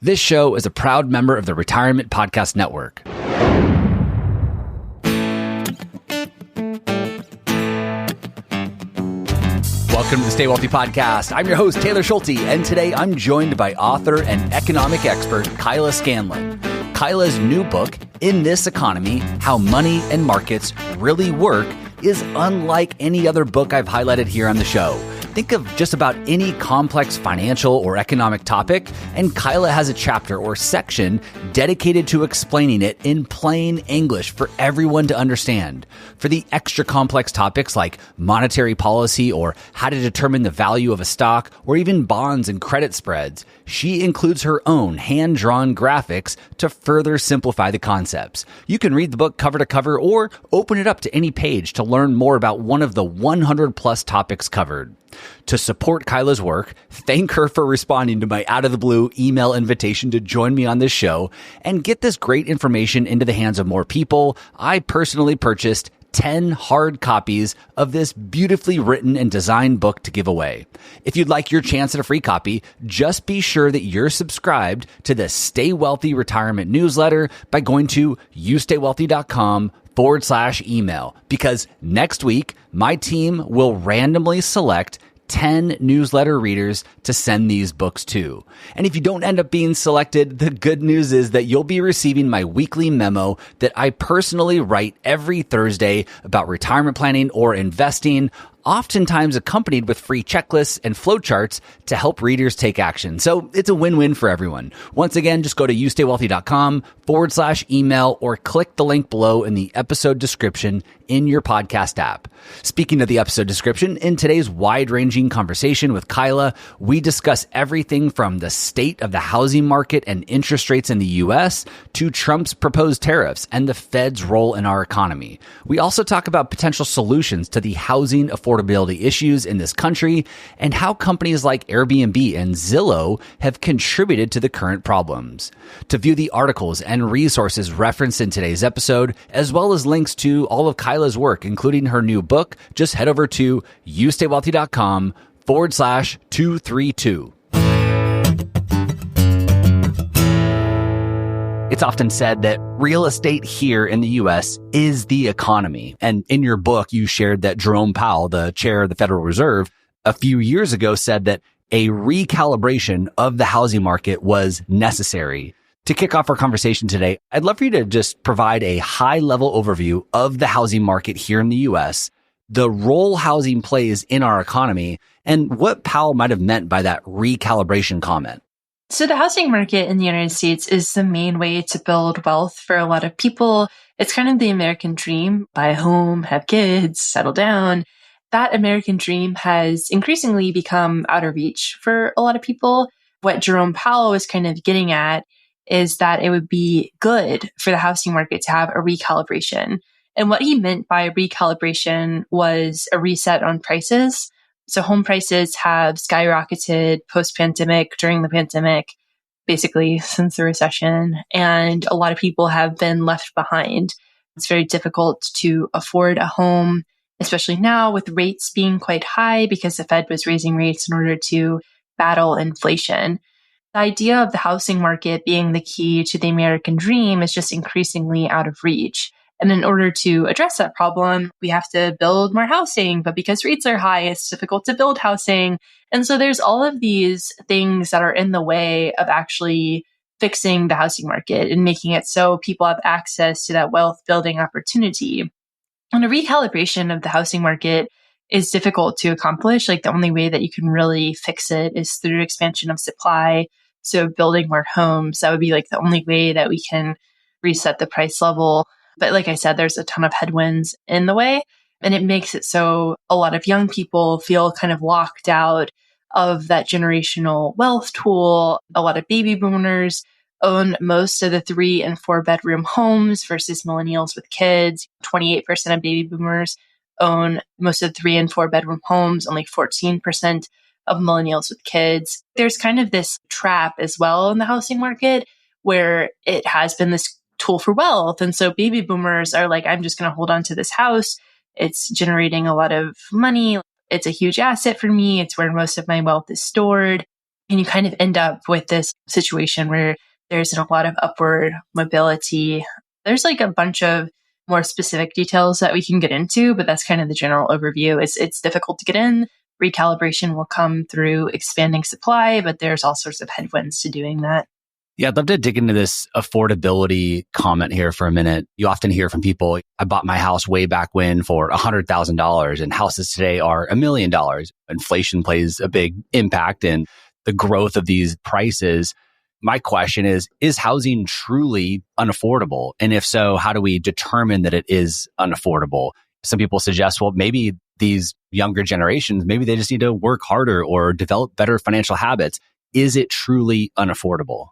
This show is a proud member of the Retirement Podcast Network. Welcome to the Stay Wealthy Podcast. I'm your host, Taylor Schulte, and today I'm joined by author and economic expert, Kyla Scanlon. Kyla's new book, In This Economy, How Money and Markets Really Work, is unlike any other book I've highlighted here on the show. Think of just about any complex financial or economic topic, and Kyla has a chapter or section dedicated to explaining it in plain English for everyone to understand. For the extra complex topics like monetary policy or how to determine the value of a stock or even bonds and credit spreads, she includes her own hand-drawn graphics to further simplify the concepts. You can read the book cover to cover or open it up to any page to learn more about one of the 100 plus topics covered. To support Kyla's work, thank her for responding to my out-of-the-blue email invitation to join me on this show and get this great information into the hands of more people. I personally purchased 10 hard copies of this beautifully written and designed book to give away. If you'd like your chance at a free copy, just be sure that you're subscribed to the Stay Wealthy Retirement newsletter by going to youstaywealthy.com/email, because next week, my team will randomly select 10 newsletter readers to send these books to. And if you don't end up being selected, the good news is that you'll be receiving my weekly memo that I personally write every Thursday about retirement planning or investing, oftentimes accompanied with free checklists and flowcharts to help readers take action. So it's a win-win for everyone. Once again, just go to youstaywealthy.com/email or click the link below in the episode description in your podcast app. Speaking of the episode description, in today's wide-ranging conversation with Kyla, we discuss everything from the state of the housing market and interest rates in the U.S. to Trump's proposed tariffs and the Fed's role in our economy. We also talk about potential solutions to the housing affordability issues in this country and how companies like Airbnb and Zillow have contributed to the current problems. To view the articles and resources referenced in today's episode, as well as links to all of Kyla's work, including her new book, just head over to youstaywealthy.com/232. It's often said that real estate here in the U.S. is the economy. And in your book, you shared that Jerome Powell, the chair of the Federal Reserve, a few years ago said that a recalibration of the housing market was necessary. To kick off our conversation today, I'd love for you to just provide a high-level overview of the housing market here in the U.S., the role housing plays in our economy, and what Powell might have meant by that recalibration comment. So the housing market in the United States is the main way to build wealth for a lot of people. It's kind of the American dream: buy a home, have kids, settle down. That American dream has increasingly become out of reach for a lot of people. What Jerome Powell was kind of getting at is that it would be good for the housing market to have a recalibration. And what he meant by recalibration was a reset on prices. So home prices have skyrocketed post-pandemic, during the pandemic, basically since the recession, and a lot of people have been left behind. It's very difficult to afford a home, especially now with rates being quite high because the Fed was raising rates in order to battle inflation. The idea of the housing market being the key to the American dream is just increasingly out of reach. And in order to address that problem, we have to build more housing. But because rates are high, it's difficult to build housing. And so there's all of these things that are in the way of actually fixing the housing market and making it so people have access to that wealth building opportunity. And a recalibration of the housing market is difficult to accomplish. Like, the only way that you can really fix it is through expansion of supply. So building more homes, that would be like the only way that we can reset the price level. But like I said, there's a ton of headwinds in the way, and it makes it so a lot of young people feel kind of locked out of that generational wealth tool. A lot of baby boomers own most of the 3 and 4 bedroom homes versus millennials with kids. 28% of baby boomers own most of the 3 and 4 bedroom homes, only 14% of millennials with kids. There's kind of this trap as well in the housing market where it has been this tool for wealth. And so baby boomers are like, I'm just going to hold on to this house. It's generating a lot of money. It's a huge asset for me. It's where most of my wealth is stored. And you kind of end up with this situation where there's a lot of upward mobility. There's like a bunch of more specific details that we can get into, but that's kind of the general overview. It's difficult to get in. Recalibration will come through expanding supply, but there's all sorts of headwinds to doing that. Yeah, I'd love to dig into this affordability comment here for a minute. You often hear from people, I bought my house way back when for $100,000 and houses today are $1 million. Inflation plays a big impact in the growth of these prices. My question is housing truly unaffordable? And if so, how do we determine that it is unaffordable? Some people suggest, well, maybe these younger generations, maybe they just need to work harder or develop better financial habits. Is it truly unaffordable?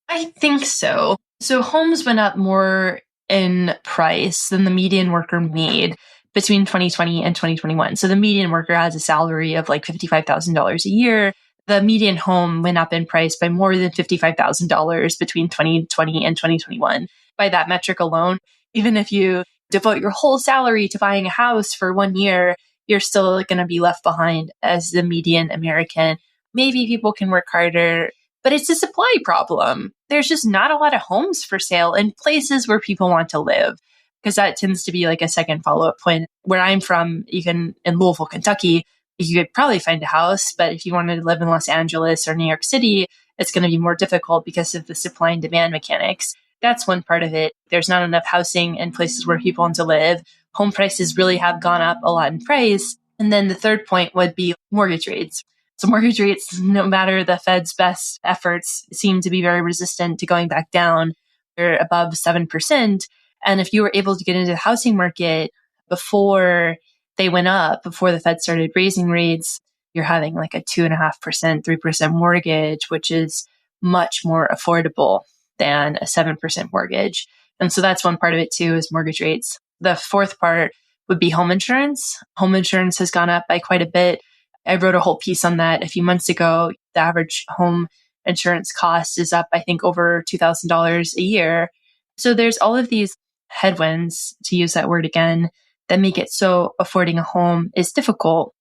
I think so. So homes went up more in price than the median worker made between 2020 and 2021. So the median worker has a salary of like $55,000 a year. The median home went up in price by more than $55,000 between 2020 and 2021. By that metric alone, even if you devote your whole salary to buying a house for 1 year, you're still going to be left behind as the median American. Maybe people can work harder, but it's a supply problem. There's just not a lot of homes for sale in places where people want to live, because that tends to be like a second follow-up point. Where I'm from, even in Louisville, Kentucky, you could probably find a house, but if you wanted to live in Los Angeles or New York City, it's going to be more difficult because of the supply and demand mechanics. That's one part of it. There's not enough housing in places where people want to live. Home prices really have gone up a lot in price. And then the third point would be mortgage rates. So mortgage rates, no matter the Fed's best efforts, seem to be very resistant to going back down. They're above 7%. And if you were able to get into the housing market before they went up, before the Fed started raising rates, you're having like a 2.5%, 3% mortgage, which is much more affordable than a 7% mortgage. And so that's one part of it too, is mortgage rates. The fourth part would be home insurance. Home insurance has gone up by quite a bit. I wrote a whole piece on that a few months ago. The average home insurance cost is up, I think, over $2,000 a year. So there's all of these headwinds, to use that word again, that make it so affording a home is difficult.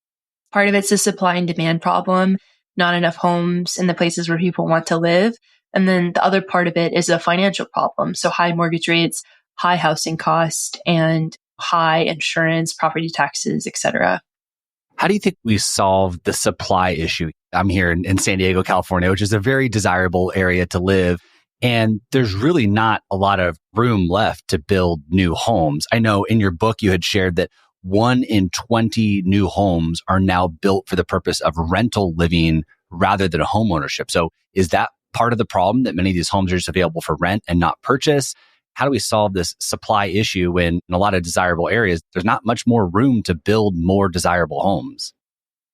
Part of it's a supply and demand problem, not enough homes in the places where people want to live. And then the other part of it is a financial problem. So high mortgage rates, high housing cost, and high insurance, property taxes, etc. How do you think we solve the supply issue? I'm here in San Diego, California, which is a very desirable area to live. And there's really not a lot of room left to build new homes. I know in your book, you had shared that 1 in 20 new homes are now built for the purpose of rental living rather than home ownership. So is that part of the problem, that many of these homes are just available for rent and not purchase? How do we solve this supply issue when in a lot of desirable areas, there's not much more room to build more desirable homes?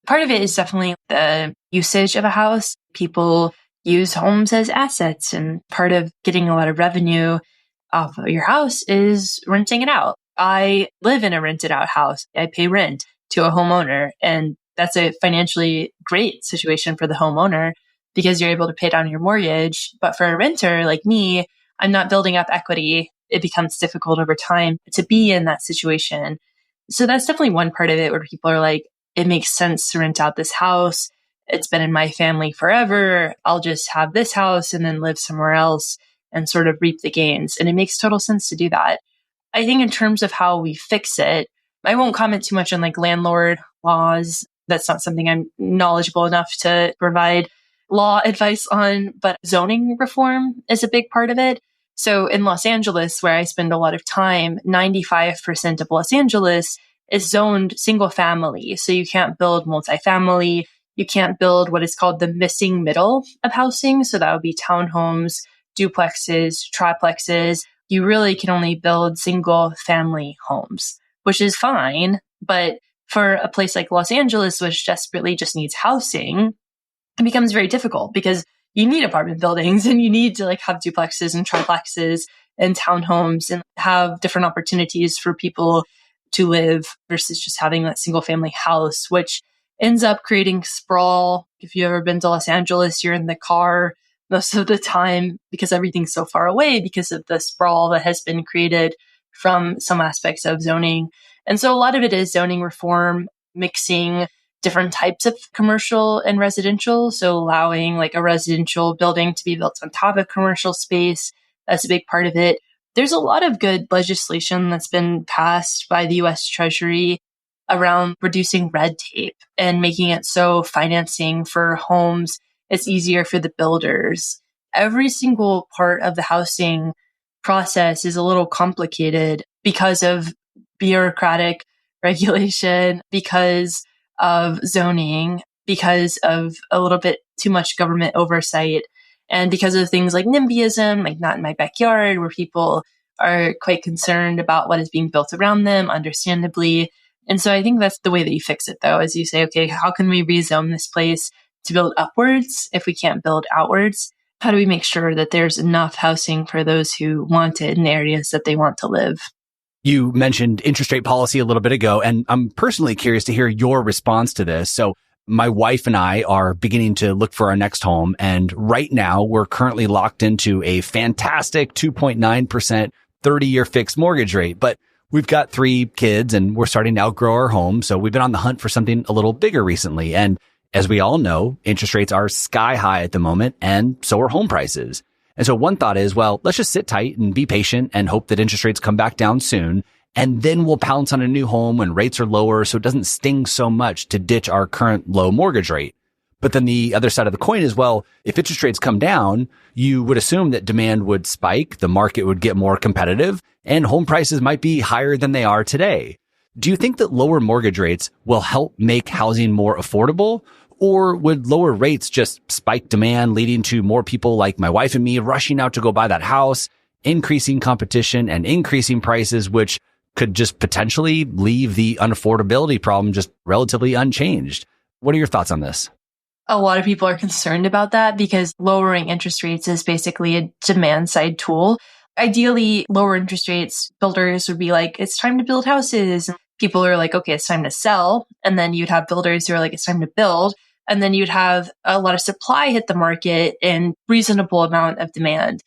Part of it is definitely the usage of a house. People use homes as assets, and part of getting a lot of revenue off of your house is renting it out. I live in a rented out house. I pay rent to a homeowner, and that's a financially great situation for the homeowner because you're able to pay down your mortgage. But for a renter like me, I'm not building up equity. It becomes difficult over time to be in that situation. So that's definitely one part of it where people are like, it makes sense to rent out this house. It's been in my family forever. I'll just have this house and then live somewhere else and sort of reap the gains. And it makes total sense to do that. I think in terms of how we fix it, I won't comment too much on like landlord laws. That's not something I'm knowledgeable enough to provide law advice on, but zoning reform is a big part of it. So in Los Angeles, where I spend a lot of time, 95% of Los Angeles is zoned single family. So you can't build multifamily. You can't build what is called the missing middle of housing. So that would be townhomes, duplexes, triplexes. You really can only build single family homes, which is fine. But for a place like Los Angeles, which desperately just needs housing, it becomes very difficult because you need apartment buildings and you need to like have duplexes and triplexes and townhomes and have different opportunities for people to live versus just having that single family house, which ends up creating sprawl. If you've ever been to Los Angeles, you're in the car most of the time because everything's so far away because of the sprawl that has been created from some aspects of zoning. And so a lot of it is zoning reform, mixing different types of commercial and residential. So allowing like a residential building to be built on top of commercial space. That's a big part of it. There's a lot of good legislation that's been passed by the US Treasury around reducing red tape and making it so financing for homes is easier for the builders. Every single part of the housing process is a little complicated because of bureaucratic regulation, because of zoning, because of a little bit too much government oversight, and because of things like NIMBYism, like not in my backyard, where people are quite concerned about what is being built around them, understandably. And so I think that's the way that you fix it, though, is you say, okay, how can we rezone this place to build upwards if we can't build outwards? How do we make sure that there's enough housing for those who want it in areas that they want to live? You mentioned interest rate policy a little bit ago, and I'm personally curious to hear your response to this. So my wife and I are beginning to look for our next home. And right now we're currently locked into a fantastic 2.9% 30-year fixed mortgage rate. But we've got 3 kids and we're starting to outgrow our home. So we've been on the hunt for something a little bigger recently. And as we all know, interest rates are sky high at the moment, and so are home prices. And so one thought is, well, let's just sit tight and be patient and hope that interest rates come back down soon. And then we'll pounce on a new home when rates are lower, so it doesn't sting so much to ditch our current low mortgage rate. But then the other side of the coin is, well, if interest rates come down, you would assume that demand would spike, the market would get more competitive, and home prices might be higher than they are today. Do you think that lower mortgage rates will help make housing more affordable? Or would lower rates just spike demand, leading to more people like my wife and me rushing out to go buy that house, increasing competition and increasing prices, which could just potentially leave the unaffordability problem just relatively unchanged? What are your thoughts on this? A lot of people are concerned about that because lowering interest rates is basically a demand side tool. Ideally, lower interest rates, builders would be like, it's time to build houses. People are like, okay, it's time to sell. And then you'd have builders who are like, it's time to build. And then you'd have a lot of supply hit the market and reasonable amount of demand.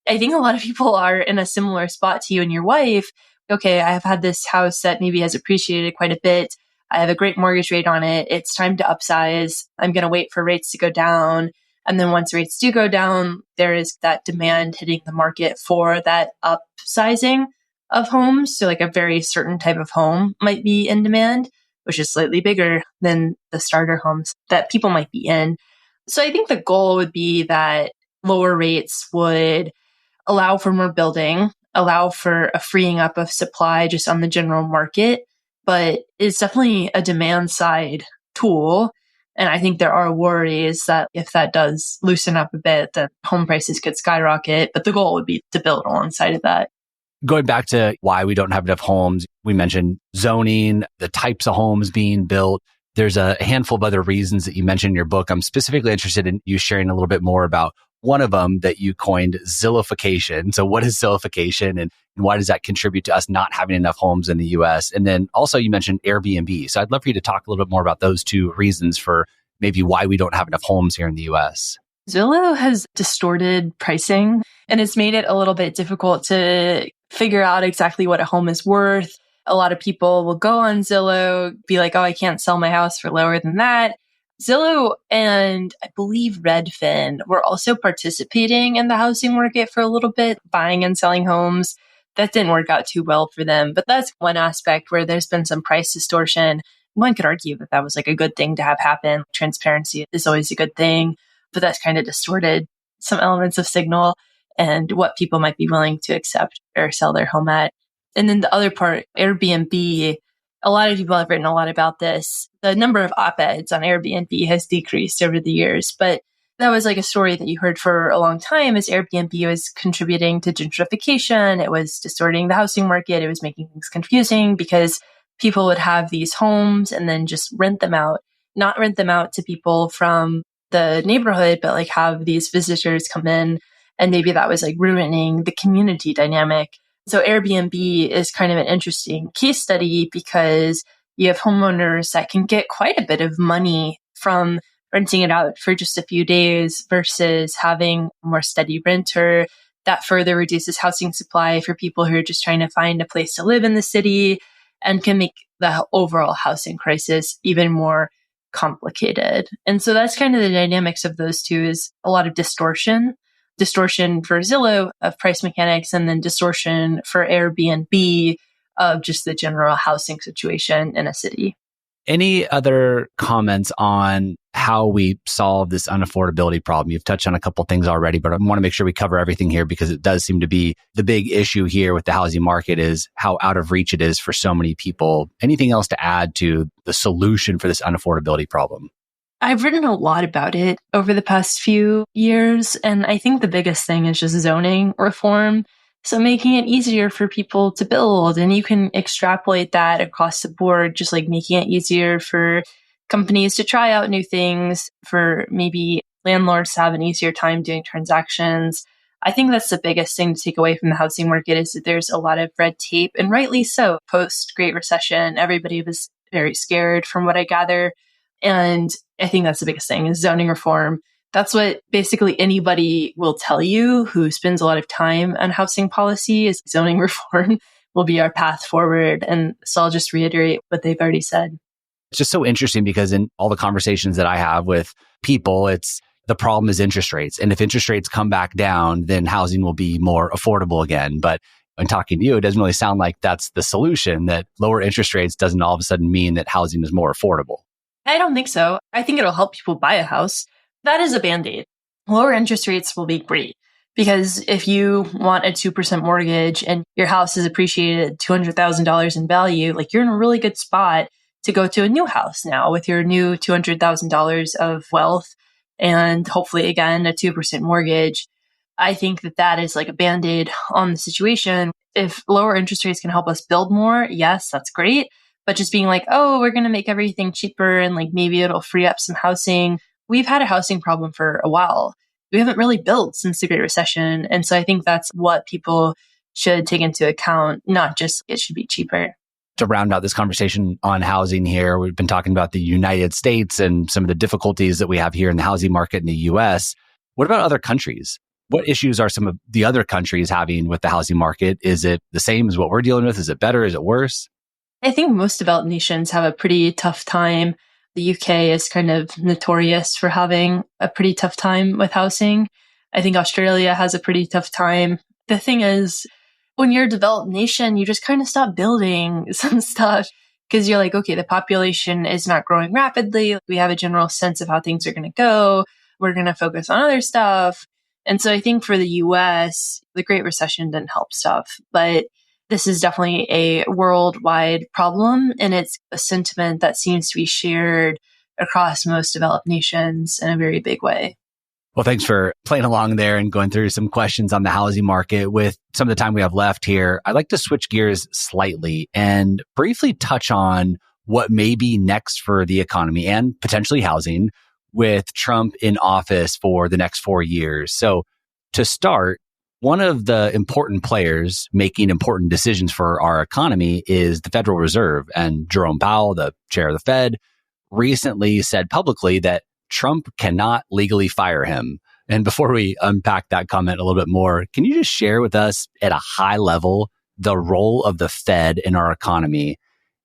I think a lot of people are in a similar spot to you and your wife. Okay, I have had this house that maybe has appreciated quite a bit. I have a great mortgage rate on it. It's time to upsize. I'm going to wait for rates to go down. And then once rates do go down, there is that demand hitting the market for that upsizing of homes. So like a very certain type of home might be in demand, which is slightly bigger than the starter homes that people might be in. So I think the goal would be that lower rates would allow for more building, allow for a freeing up of supply just on the general market, but it's definitely a demand side tool. And I think there are worries that if that does loosen up a bit, that home prices could skyrocket. But the goal would be to build alongside of that. Going back to why we don't have enough homes, we mentioned zoning, the types of homes being built. There's a handful of other reasons that you mentioned in your book. I'm specifically interested in you sharing a little bit more about one of them that you coined, Zillification. So what is Zillification and why does that contribute to us not having enough homes in the US? And then also you mentioned Airbnb. So I'd love for you to talk a little bit more about those 2 reasons for maybe why we don't have enough homes here in the US. Zillow has distorted pricing and it's made it a little bit difficult to figure out exactly what a home is worth. A lot of people will go on Zillow, be like, oh, I can't sell my house for lower than that. Zillow and I believe Redfin were also participating in the housing market for a little bit, buying and selling homes. That didn't work out too well for them. But that's one aspect where there's been some price distortion. One could argue that that was like a good thing to have happen. Transparency is always a good thing, but that's kind of distorted some elements of signal and what people might be willing to accept or sell their home at. And then the other part, Airbnb, a lot of people have written a lot about this. The number of op-eds on Airbnb has decreased over the years, but that was like a story that you heard for a long time as Airbnb was contributing to gentrification. It was distorting the housing market. It was making things confusing because people would have these homes and then just rent them out, not rent them out to people from the neighborhood, but like have these visitors come in. And maybe that was like ruining the community dynamic. So Airbnb is kind of an interesting case study because you have homeowners that can get quite a bit of money from renting it out for just a few days versus having a more steady renter. That further reduces housing supply for people who are just trying to find a place to live in the city and can make the overall housing crisis even more complicated. And so that's kind of the dynamics of those two is a lot of distortion for Zillow of price mechanics, and then distortion for Airbnb of just the general housing situation in a city. Any other comments on how we solve this unaffordability problem? You've touched on a couple things already, but I want to make sure we cover everything here because it does seem to be the big issue here with the housing market is how out of reach it is for so many people. Anything else to add to the solution for this unaffordability problem? I've written a lot about it over the past few years, and I think the biggest thing is just zoning reform. So making it easier for people to build, and you can extrapolate that across the board, just like making it easier for companies to try out new things, for maybe landlords to have an easier time doing transactions. I think that's the biggest thing to take away from the housing market is that there's a lot of red tape, and rightly so. Post Great Recession, everybody was very scared from what I gather. And I think that's the biggest thing is zoning reform. That's what basically anybody will tell you who spends a lot of time on housing policy is zoning reform will be our path forward. And so I'll just reiterate what they've already said. It's just so interesting because in all the conversations that I have with people, it's the problem is interest rates. And if interest rates come back down, then housing will be more affordable again. But when talking to you, it doesn't really sound like that's the solution, that lower interest rates doesn't all of a sudden mean that housing is more affordable. I don't think so. I think it'll help people buy a house. That is a Band-Aid. Lower interest rates will be great because if you want a 2% mortgage and your house is appreciated $200,000 in value, like you're in a really good spot to go to a new house now with your new $200,000 of wealth and hopefully again, a 2% mortgage. I think that that is like a Band-Aid on the situation. If lower interest rates can help us build more, yes, that's great. But just being like, oh, we're going to make everything cheaper and like maybe it'll free up some housing. We've had a housing problem for a while. We haven't really built since the Great Recession. And so I think that's what people should take into account, not just it should be cheaper. To round out this conversation on housing here, we've been talking about the United States and some of the difficulties that we have here in the housing market in the US. What about other countries? What issues are some of the other countries having with the housing market? Is it the same as what we're dealing with? Is it better? Is it worse? I think most developed nations have a pretty tough time. The UK is kind of notorious for having a pretty tough time with housing. I think Australia has a pretty tough time. The thing is, when you're a developed nation, you just kind of stop building some stuff because you're like, okay, the population is not growing rapidly. We have a general sense of how things are going to go. We're going to focus on other stuff. And so I think for the US, the Great Recession didn't help stuff, but this is definitely a worldwide problem, and it's a sentiment that seems to be shared across most developed nations in a very big way. Well, thanks for playing along there and going through some questions on the housing market. With some of the time we have left here, I'd like to switch gears slightly and briefly touch on what may be next for the economy and potentially housing with Trump in office for the next 4 years. So to start, one of the important players making important decisions for our economy is the Federal Reserve. And Jerome Powell, the chair of the Fed, recently said publicly that Trump cannot legally fire him. And before we unpack that comment a little bit more, can you just share with us at a high level the role of the Fed in our economy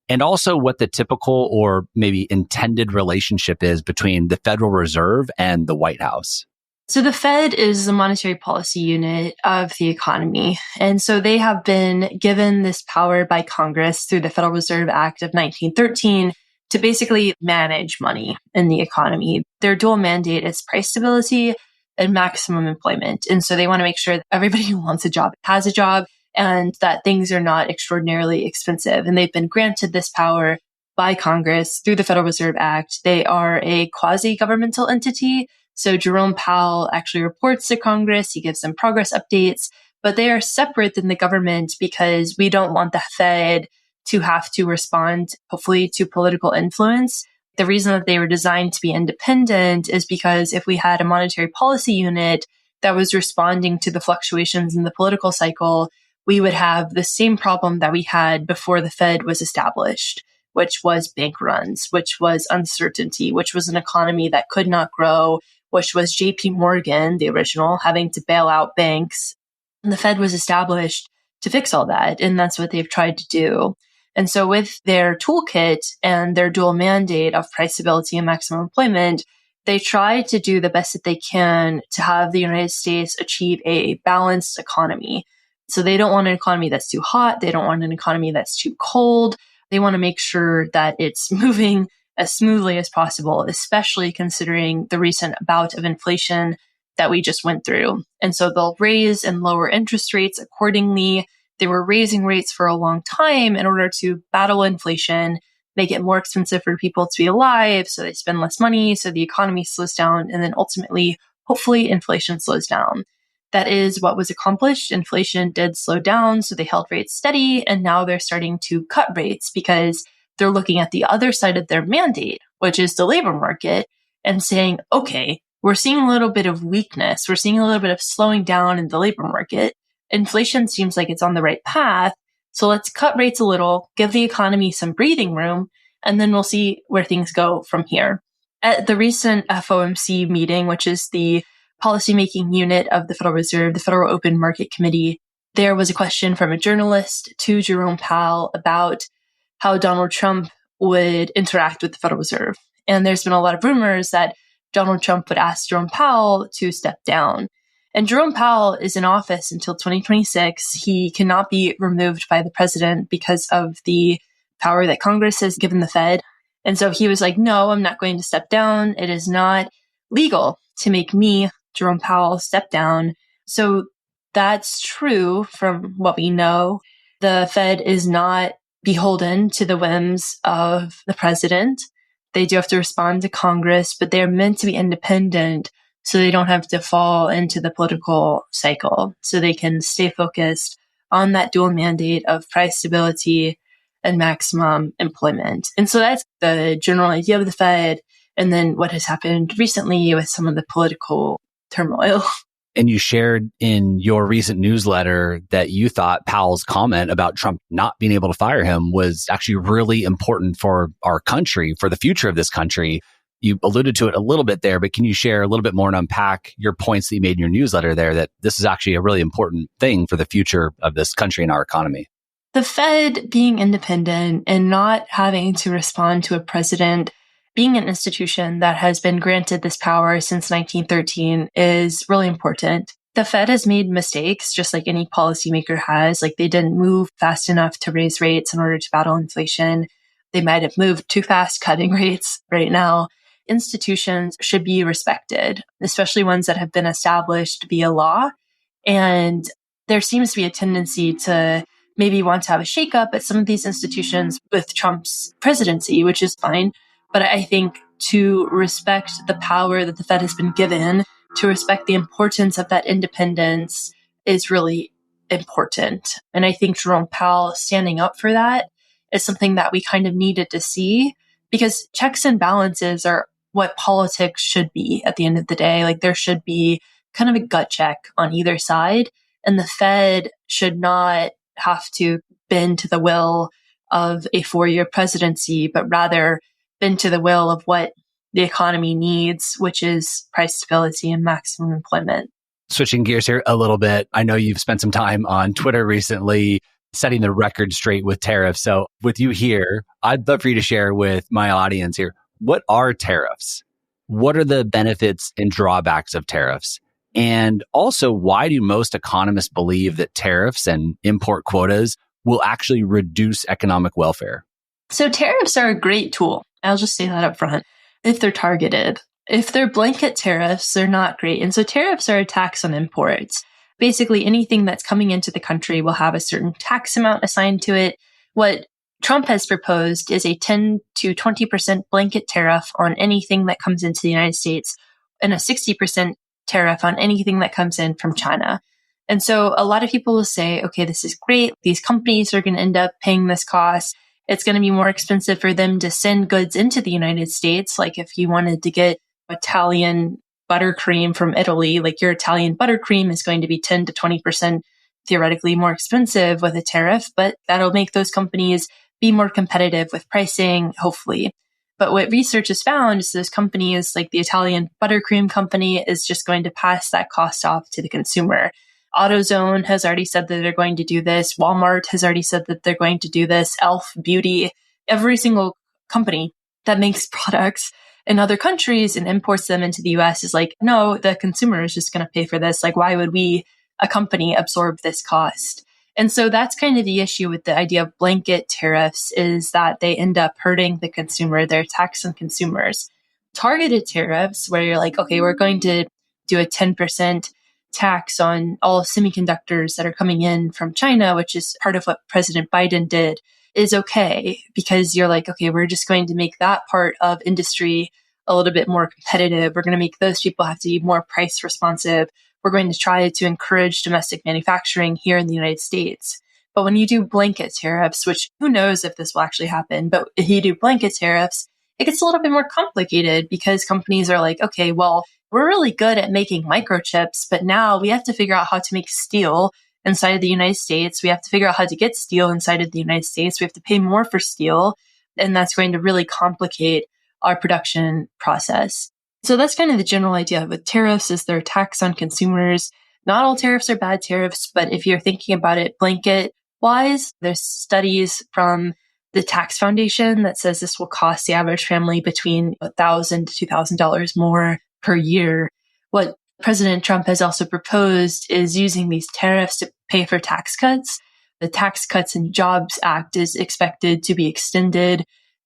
and also what the typical or maybe intended relationship is between the Federal Reserve and the White House? So the Fed is the monetary policy unit of the economy. And so they have been given this power by Congress through the Federal Reserve Act of 1913 to basically manage money in the economy. Their dual mandate is price stability and maximum employment. And so they want to make sure that everybody who wants a job has a job and that things are not extraordinarily expensive. And they've been granted this power by Congress through the Federal Reserve Act. They are a quasi-governmental entity. So Jerome Powell actually reports to Congress. He gives them progress updates, but they are separate than the government because we don't want the Fed to have to respond, hopefully, to political influence. The reason that they were designed to be independent is because if we had a monetary policy unit that was responding to the fluctuations in the political cycle, we would have the same problem that we had before the Fed was established, which was bank runs, which was uncertainty, which was an economy that could not grow, which was JP Morgan, the original, having to bail out banks. And the Fed was established to fix all that. And that's what they've tried to do. And so with their toolkit and their dual mandate of price stability and maximum employment, they try to do the best that they can to have the United States achieve a balanced economy. So they don't want an economy that's too hot. They don't want an economy that's too cold. They want to make sure that it's moving as smoothly as possible, especially considering the recent bout of inflation that we just went through. And so they'll raise and lower interest rates accordingly. They were raising rates for a long time in order to battle inflation, make it more expensive for people to be alive, so they spend less money, so the economy slows down, and then ultimately, hopefully, inflation slows down. That is what was accomplished. Inflation did slow down, so they held rates steady, and now they're starting to cut rates because they're looking at the other side of their mandate, which is the labor market, and saying, okay, we're seeing a little bit of weakness. We're seeing a little bit of slowing down in the labor market. Inflation seems like it's on the right path. So let's cut rates a little, give the economy some breathing room, and then we'll see where things go from here. At the recent FOMC meeting, which is the policymaking unit of the Federal Reserve, the Federal Open Market Committee, there was a question from a journalist to Jerome Powell about how Donald Trump would interact with the Federal Reserve. And there's been a lot of rumors that Donald Trump would ask Jerome Powell to step down. And Jerome Powell is in office until 2026. He cannot be removed by the president because of the power that Congress has given the Fed. And so he was like, no, I'm not going to step down. It is not legal to make me, Jerome Powell, step down. So that's true from what we know. The Fed is not beholden to the whims of the president. They do have to respond to Congress, but they're meant to be independent so they don't have to fall into the political cycle. So they can stay focused on that dual mandate of price stability and maximum employment. And so that's the general idea of the Fed. And then what has happened recently with some of the political turmoil. And you shared in your recent newsletter that you thought Powell's comment about Trump not being able to fire him was actually really important for our country, for the future of this country. You alluded to it a little bit there, but can you share a little bit more and unpack your points that you made in your newsletter there, that this is actually a really important thing for the future of this country and our economy? The Fed being independent and not having to respond to a president, being an institution that has been granted this power since 1913 is really important. The Fed has made mistakes, just like any policymaker has. Like they didn't move fast enough to raise rates in order to battle inflation. They might have moved too fast cutting rates right now. Institutions should be respected, especially ones that have been established via law. And there seems to be a tendency to maybe want to have a shakeup at some of these institutions with Trump's presidency, which is fine. But I think to respect the power that the Fed has been given, to respect the importance of that independence is really important. And I think Jerome Powell standing up for that is something that we kind of needed to see, because checks and balances are what politics should be at the end of the day. Like there should be kind of a gut check on either side, and the Fed should not have to bend to the will of a 4-year presidency, but rather bend to the will of what the economy needs, which is price stability and maximum employment. Switching gears here a little bit, I know you've spent some time on Twitter recently setting the record straight with tariffs. So with you here, I'd love for you to share with my audience here, what are tariffs? What are the benefits and drawbacks of tariffs? And also, why do most economists believe that tariffs and import quotas will actually reduce economic welfare? So tariffs are a great tool. I'll just say that up front. If they're targeted, if they're blanket tariffs, they're not great. And so tariffs are a tax on imports. Basically, anything that's coming into the country will have a certain tax amount assigned to it. What Trump has proposed is a 10 to 20% blanket tariff on anything that comes into the United States and a 60% tariff on anything that comes in from China. And so a lot of people will say, okay, this is great. These companies are going to end up paying this cost. It's going to be more expensive for them to send goods into the United States. Like if you wanted to get Italian buttercream from Italy, like your Italian buttercream is going to be 10 to 20% theoretically more expensive with a tariff, but that'll make those companies be more competitive with pricing, hopefully. But what research has found is those companies, like the Italian buttercream company, is just going to pass that cost off to the consumer. AutoZone has already said that they're going to do this. Walmart has already said that they're going to do this. Elf Beauty, every single company that makes products in other countries and imports them into the US is like, no, the consumer is just going to pay for this. Like, why would we, a company, absorb this cost? And so that's kind of the issue with the idea of blanket tariffs, is that they end up hurting the consumer. They're tax on consumers. Targeted tariffs, where you're like, okay, we're going to do a 10% tax on all semiconductors that are coming in from China, which is part of what President Biden did, is okay, because you're like, okay, we're just going to make that part of industry a little bit more competitive. We're going to make those people have to be more price responsive. We're going to try to encourage domestic manufacturing here in the United States. But when you do blanket tariffs, which who knows if this will actually happen, but if you do blanket tariffs, it gets a little bit more complicated because companies are like, okay, well, we're really good at making microchips, but now we have to figure out how to make steel inside of the United States. We have to figure out how to get steel inside of the United States. We have to pay more for steel, and that's going to really complicate our production process. So that's kind of the general idea with tariffs, is they're a tax on consumers. Not all tariffs are bad tariffs, but if you're thinking about it blanket wise, there's studies from the Tax Foundation that says this will cost the average family between $1,000 to $2,000 more per year. What President Trump has also proposed is using these tariffs to pay for tax cuts. The Tax Cuts and Jobs Act is expected to be extended.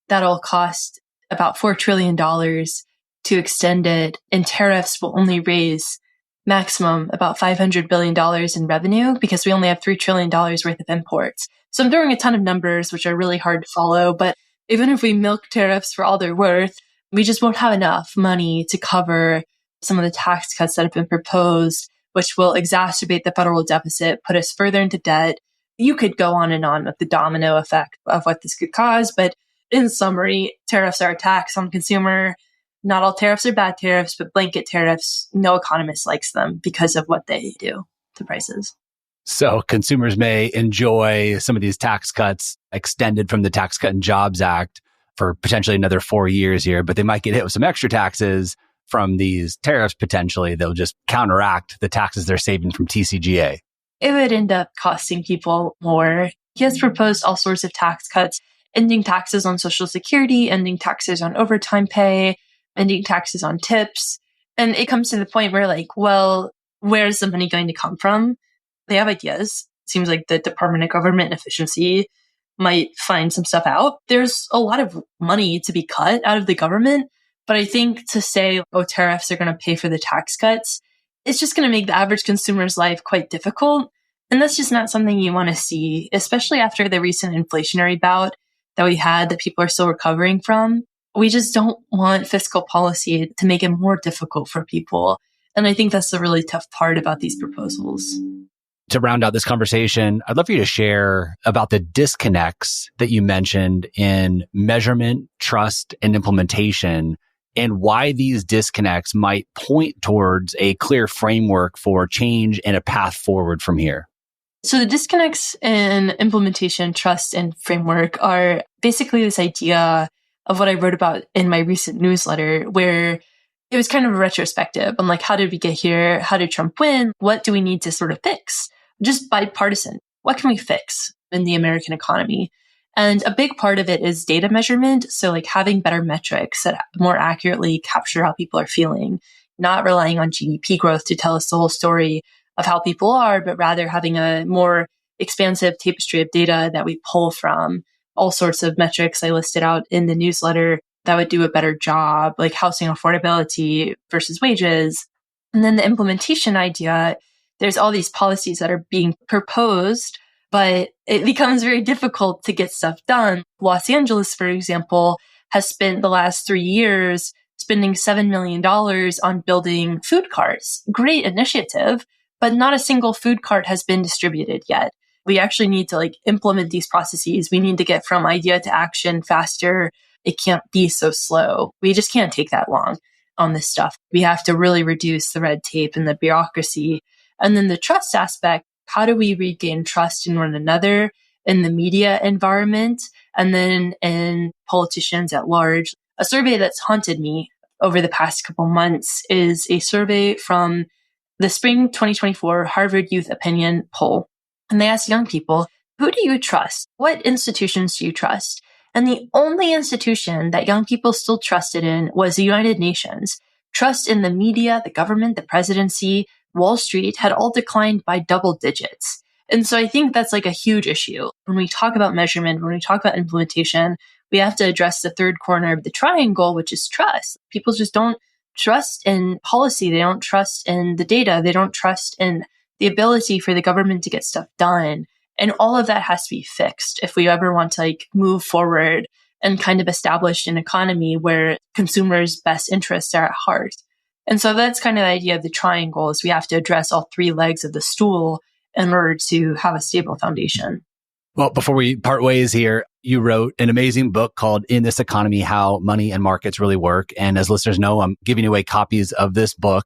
That'll cost about $4 trillion to extend it, and tariffs will only raise maximum about $500 billion in revenue because we only have $3 trillion worth of imports. So I'm throwing a ton of numbers, which are really hard to follow, but even if we milk tariffs for all they're worth, we just won't have enough money to cover some of the tax cuts that have been proposed, which will exacerbate the federal deficit, put us further into debt. You could go on and on with the domino effect of what this could cause, but in summary, tariffs are a tax on consumer. Not all tariffs are bad tariffs, but blanket tariffs, no economist likes them because of what they do to prices. So consumers may enjoy some of these tax cuts extended from the Tax Cut and Jobs Act for potentially another 4 years here, but they might get hit with some extra taxes from these tariffs potentially. They'll just counteract the taxes they're saving from TCJA. It would end up costing people more. He has proposed all sorts of tax cuts, ending taxes on Social Security, ending taxes on overtime pay, ending taxes on tips. And it comes to the point where like, well, where's the money going to come from? They have ideas. It seems like the Department of Government Efficiency might find some stuff out. There's a lot of money to be cut out of the government. But I think to say, oh, tariffs are going to pay for the tax cuts, it's just going to make the average consumer's life quite difficult. And that's just not something you want to see, especially after the recent inflationary bout that we had that people are still recovering from. We just don't want fiscal policy to make it more difficult for people. And I think that's the really tough part about these proposals. To round out this conversation, I'd love for you to share about the disconnects that you mentioned in measurement, trust, and implementation, and why these disconnects might point towards a clear framework for change and a path forward from here. So the disconnects in implementation, trust, and framework are basically this idea of what I wrote about in my recent newsletter, where it was kind of a retrospective on like, how did we get here? How did Trump win? What do we need to sort of fix? Just bipartisan. What can we fix in the American economy? And a big part of it is data measurement. So like having better metrics that more accurately capture how people are feeling, not relying on GDP growth to tell us the whole story of how people are, but rather having a more expansive tapestry of data that we pull from. All sorts of metrics I listed out in the newsletter that would do a better job, like housing affordability versus wages. And then the implementation idea, there's all these policies that are being proposed, but it becomes very difficult to get stuff done. Los Angeles, for example, has spent the last 3 years spending $7 million on building food carts. Great initiative, but not a single food cart has been distributed yet. We actually need to like implement these processes. We need to get from idea to action faster. It can't be so slow. We just can't take that long on this stuff. We have to really reduce the red tape and the bureaucracy. And then the trust aspect, how do we regain trust in one another, in the media environment, and then in politicians at large? A survey that's haunted me over the past couple months is a survey from the spring 2024 Harvard Youth Opinion poll. And they asked young people, who do you trust? What institutions do you trust? And the only institution that young people still trusted in was the United Nations. Trust in the media, the government, the presidency, Wall Street had all declined by double digits. And so I think that's like a huge issue. When we talk about measurement, when we talk about implementation, we have to address the third corner of the triangle, which is trust. People just don't trust in policy. They don't trust in the data. They don't trust in the ability for the government to get stuff done. And all of that has to be fixed if we ever want to move forward and kind of establish an economy where consumers' best interests are at heart. And so that's kind of the idea of the triangle, is we have to address all three legs of the stool in order to have a stable foundation. Well, before we part ways here, you wrote an amazing book called In This Economy, How Money and Markets Really Work. And as listeners know, I'm giving away copies of this book.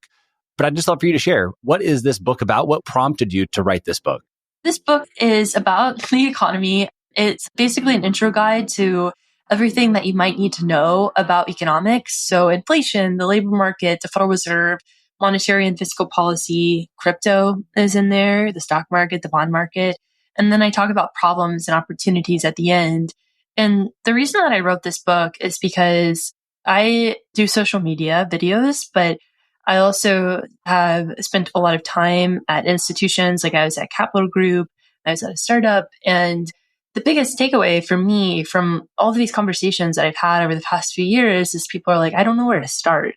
But I'd just love for you to share, what is this book about? What prompted you to write this book? This book is about the economy. It's basically an intro guide to everything that you might need to know about economics. So inflation, the labor market, the Federal Reserve, monetary and fiscal policy, crypto is in there, the stock market, the bond market. And then I talk about problems and opportunities at the end. And the reason that I wrote this book is because I do social media videos, but I also have spent a lot of time at institutions. Like I was at Capital Group, I was at a startup. And the biggest takeaway for me from all of these conversations that I've had over the past few years is people are like, I don't know where to start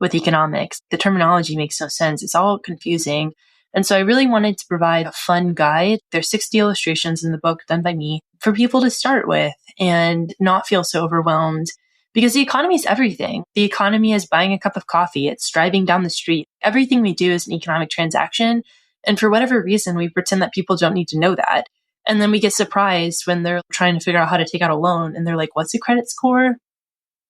with economics. The terminology makes no sense. It's all confusing. And so I really wanted to provide a fun guide. There's 60 illustrations in the book done by me for people to start with and not feel so overwhelmed, because the economy is everything. The economy is buying a cup of coffee. It's driving down the street. Everything we do is an economic transaction. And for whatever reason, we pretend that people don't need to know that. And then we get surprised when they're trying to figure out how to take out a loan. And they're like, what's a credit score?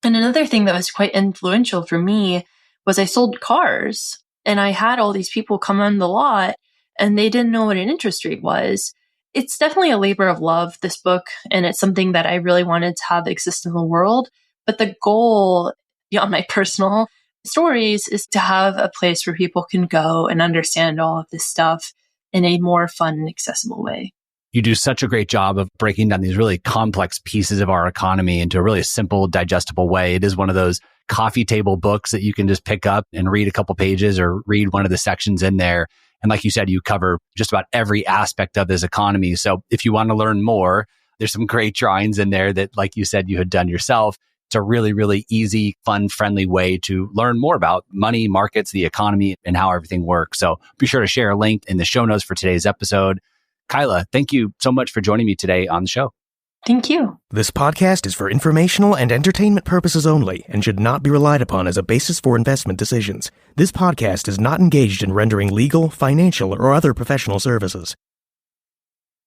And another thing that was quite influential for me was I sold cars. And I had all these people come on the lot and they didn't know what an interest rate was. It's definitely a labor of love, this book. And it's something that I really wanted to have exist in the world. But the goal beyond my personal stories is to have a place where people can go and understand all of this stuff in a more fun and accessible way. You do such a great job of breaking down these really complex pieces of our economy into a really simple, digestible way. It is one of those coffee table books that you can just pick up and read a couple pages or read one of the sections in there. And like you said, you cover just about every aspect of this economy. So if you want to learn more, there's some great drawings in there that, like you said, you had done yourself. It's a really, really easy, fun, friendly way to learn more about money, markets, the economy, and how everything works. So be sure to share a link in the show notes for today's episode. Kyla, thank you so much for joining me today on the show. Thank you. This podcast is for informational and entertainment purposes only and should not be relied upon as a basis for investment decisions. This podcast is not engaged in rendering legal, financial, or other professional services.